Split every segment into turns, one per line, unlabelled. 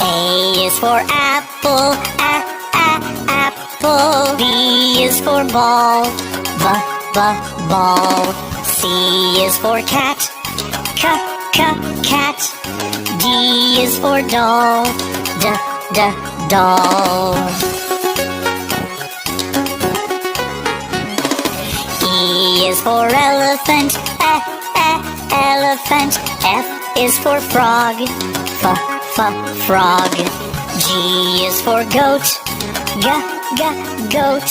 A is for apple, apple. B is for ball, ball. C is for cat, cat. D is for doll, doll. E is for elephant, elephant. F is for frog, frog. G is for goat, goat.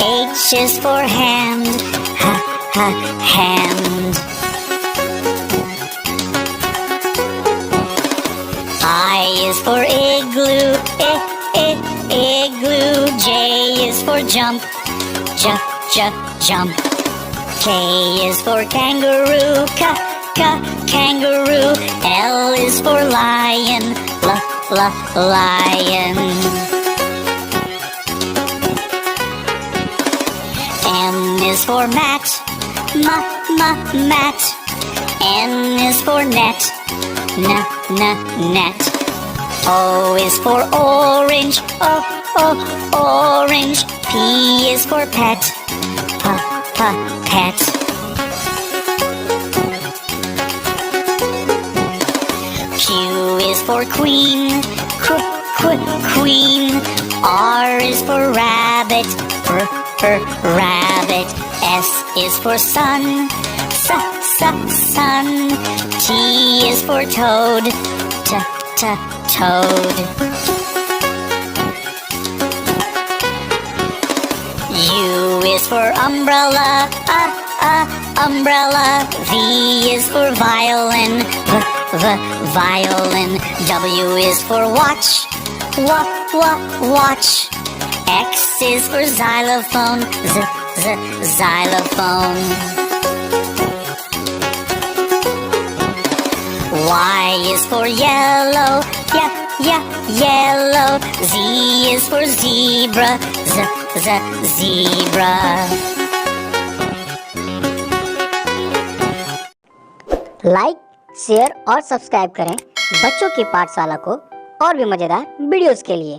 H is for hand, hand. I is for igloo, igloo. J is for jump, jump. K is for kangaroo, kangaroo. L is for lion, lion. M is for mat, mat. N is for net, net. O is for orange, orange. P is for pet, pet. Q is for queen, queen. R is for rabbit, rabbit. S is for sun, sun. T is for toad, toad. U is for umbrella, umbrella. V is for violin, violin. W is for watch, watch. X is for xylophone, xylophone. Y is for yellow, yellow. Z is for zebra, zebra.
Like, share और subscribe करें बच्चों की पाठशाला को और भी मजेदार videos के लिए।